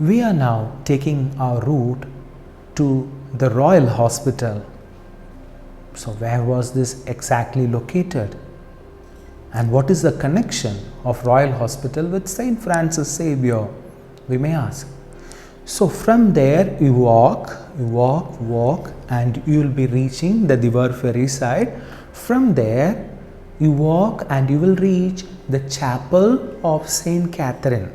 We are now taking our route to the Royal Hospital. So where was this exactly located? And what is the connection of Royal Hospital with St. Francis Xavier, we may ask. So from there you walk, and you will be reaching the Divar ferry side. From there you walk and you will reach the Chapel of St. Catherine.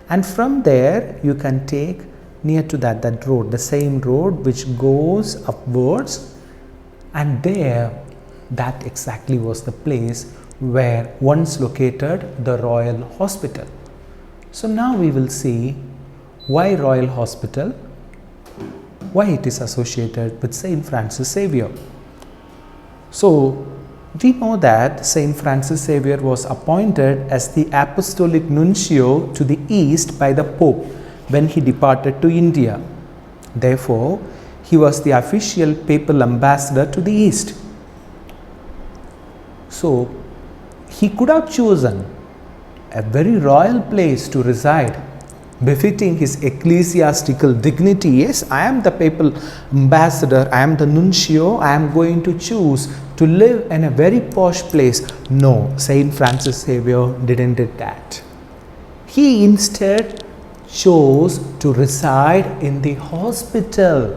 And from there you can take near to that road, the same road which goes upwards, and there that exactly was the place where once located the Royal Hospital. So now we will see why Royal Hospital, why it is associated with St. Francis Xavier. So we know that St. Francis Xavier was appointed as the Apostolic Nuncio to the East by the Pope when he departed to India. Therefore, he was the official papal ambassador to the East. So, he could have chosen a very royal place to reside, befitting his ecclesiastical dignity. Yes, I am the papal ambassador, I am the nuncio, I am going to choose to live in a very posh place. No, St. Francis Xavier didn't do that. He instead chose to reside in the hospital.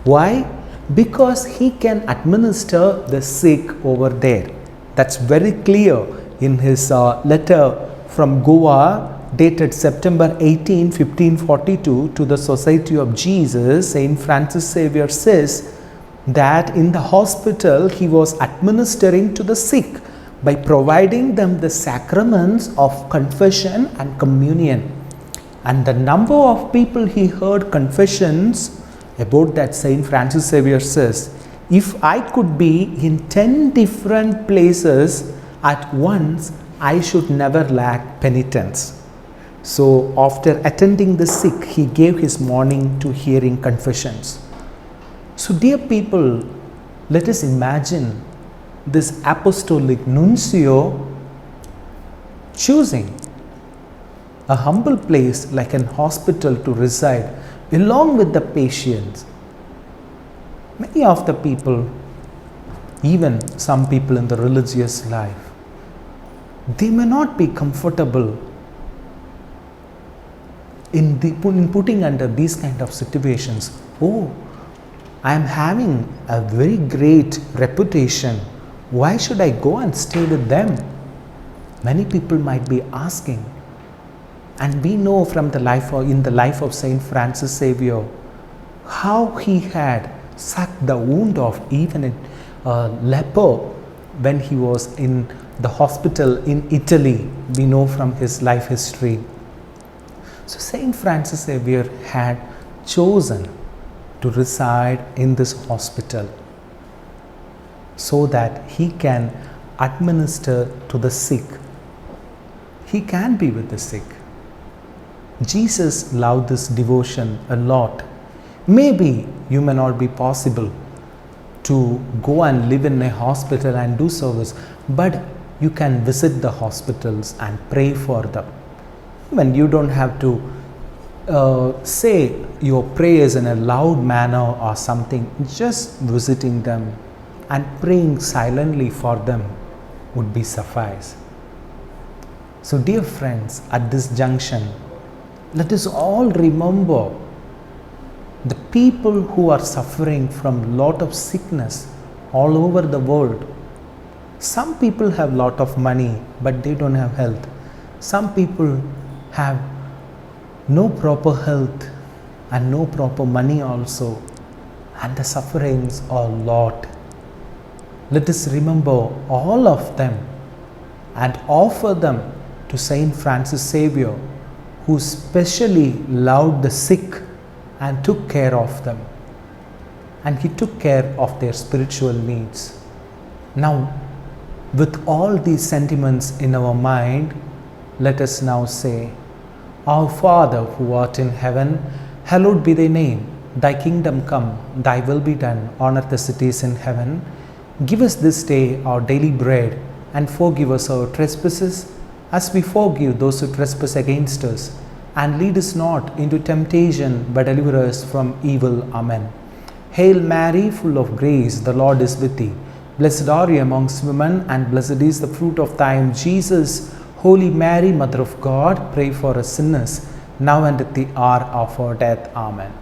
Why? Because he can administer the sick over there. That's very clear in his letter from Goa dated September 18, 1542 to the Society of Jesus. St. Francis Xavier says that in the hospital he was administering to the sick by providing them the sacraments of confession and communion. And the number of people he heard confessions about that, St. Francis Xavier says, if I could be in 10 different places at once, I should never lack penitence. So after attending the sick, he gave his morning to hearing confessions. So dear people, let us imagine this apostolic nuncio choosing a humble place like an hospital to reside along with the patients. Many of the people, even some people in the religious life, they may not be comfortable in putting under these kind of situations. Oh, I am having a very great reputation. Why should I go and stay with them? Many people might be asking. And we know from in the life of St. Francis Xavier how he had sucked the wound of even a leper when he was in the hospital in Italy. We know from his life history. So St. Francis Xavier had chosen to reside in this hospital so that he can administer to the sick. He can be with the sick. Jesus loved this devotion a lot. Maybe you may not be possible to go and live in a hospital and do service, but you can visit the hospitals and pray for them. When you don't have to say your prayers in a loud manner or something, just visiting them and praying silently for them would be suffice. So dear friends, at this junction, let us all remember the people who are suffering from lot of sickness all over the world. Some people have lot of money, but they don't have health. Some people have no proper health and no proper money also, and the sufferings are a lot. Let us remember all of them and offer them to St. Francis Xavier, who specially loved the sick and took care of them, and he took care of their spiritual needs. Now, with all these sentiments in our mind, let us now say, Our Father who art in heaven, hallowed be thy name. Thy kingdom come, thy will be done on earth as it is in heaven. Give us this day our daily bread, and forgive us our trespasses, as we forgive those who trespass against us. And lead us not into temptation, but deliver us from evil. Amen. Hail Mary, full of grace, the Lord is with thee. Blessed are you amongst women, and blessed is the fruit of thy womb, Jesus. Holy Mary, Mother of God, pray for us sinners, now and at the hour of our death. Amen.